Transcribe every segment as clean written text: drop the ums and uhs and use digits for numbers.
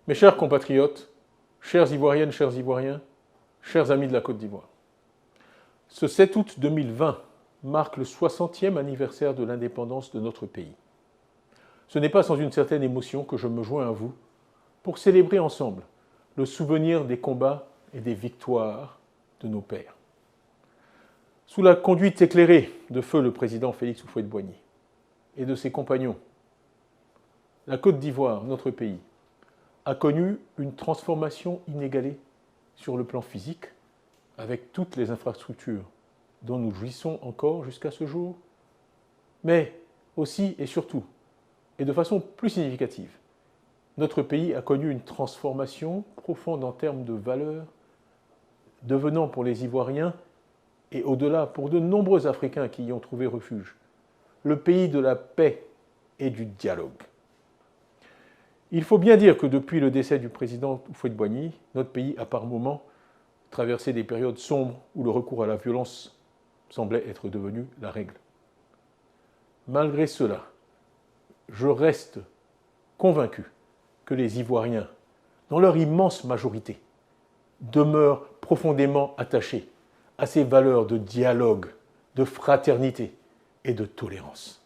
Mes chers compatriotes, chères Ivoiriennes, chers Ivoiriens, chers amis de la Côte d'Ivoire, ce 7 août 2020 marque le 60e anniversaire de l'indépendance de notre pays. Ce n'est pas sans une certaine émotion que je me joins à vous pour célébrer ensemble le souvenir des combats et des victoires de nos pères. Sous la conduite éclairée de feu le président Félix Houphouët-Boigny et de ses compagnons, la Côte d'Ivoire, notre pays, a connu une transformation inégalée sur le plan physique, avec toutes les infrastructures dont nous jouissons encore jusqu'à ce jour, mais aussi et surtout, et de façon plus significative, notre pays a connu une transformation profonde en termes de valeurs, devenant pour les Ivoiriens, et au-delà pour de nombreux Africains qui y ont trouvé refuge, le pays de la paix et du dialogue. Il faut bien dire que depuis le décès du président Houphouët-Boigny, notre pays a par moments traversé des périodes sombres où le recours à la violence semblait être devenu la règle. Malgré cela, je reste convaincu que les Ivoiriens, dans leur immense majorité, demeurent profondément attachés à ces valeurs de dialogue, de fraternité et de tolérance.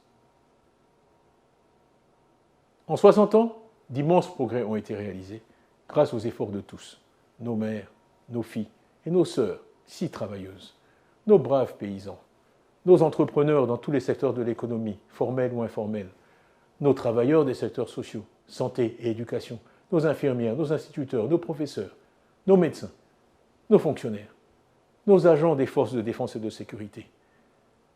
En 60 ans, d'immenses progrès ont été réalisés grâce aux efforts de tous, nos mères, nos filles et nos sœurs, si travailleuses, nos braves paysans, nos entrepreneurs dans tous les secteurs de l'économie, formels ou informels, nos travailleurs des secteurs sociaux, santé et éducation, nos infirmières, nos instituteurs, nos professeurs, nos médecins, nos fonctionnaires, nos agents des forces de défense et de sécurité.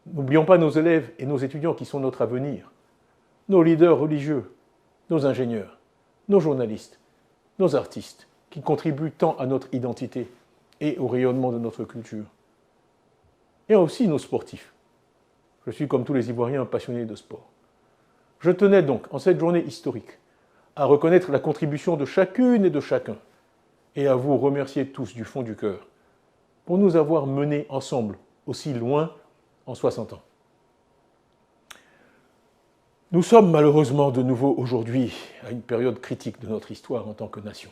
N'oublions pas nos élèves et nos étudiants qui sont notre avenir, nos leaders religieux, nos ingénieurs, nos journalistes, nos artistes, qui contribuent tant à notre identité et au rayonnement de notre culture. Et aussi nos sportifs. Je suis, comme tous les Ivoiriens, passionné de sport. Je tenais donc, en cette journée historique, à reconnaître la contribution de chacune et de chacun, et à vous remercier tous du fond du cœur, pour nous avoir menés ensemble aussi loin en 60 ans. Nous sommes malheureusement de nouveau aujourd'hui à une période critique de notre histoire en tant que nation.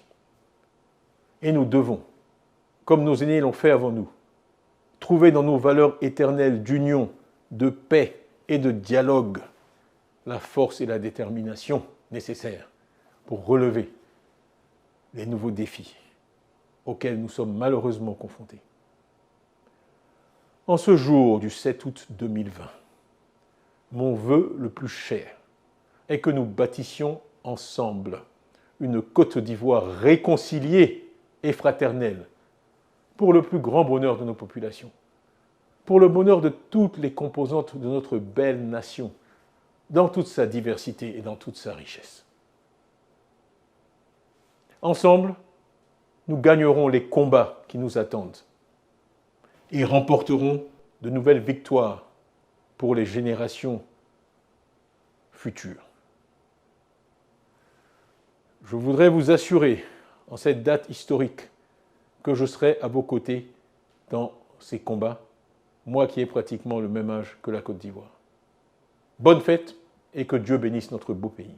Et nous devons, comme nos aînés l'ont fait avant nous, trouver dans nos valeurs éternelles d'union, de paix et de dialogue la force et la détermination nécessaires pour relever les nouveaux défis auxquels nous sommes malheureusement confrontés. En ce jour du 7 août 2020, mon vœu le plus cher est que nous bâtissions ensemble une Côte d'Ivoire réconciliée et fraternelle pour le plus grand bonheur de nos populations, pour le bonheur de toutes les composantes de notre belle nation, dans toute sa diversité et dans toute sa richesse. Ensemble, nous gagnerons les combats qui nous attendent et remporterons de nouvelles victoires pour les générations futures. Je voudrais vous assurer, en cette date historique, que je serai à vos côtés dans ces combats, moi qui ai pratiquement le même âge que la Côte d'Ivoire. Bonne fête et que Dieu bénisse notre beau pays.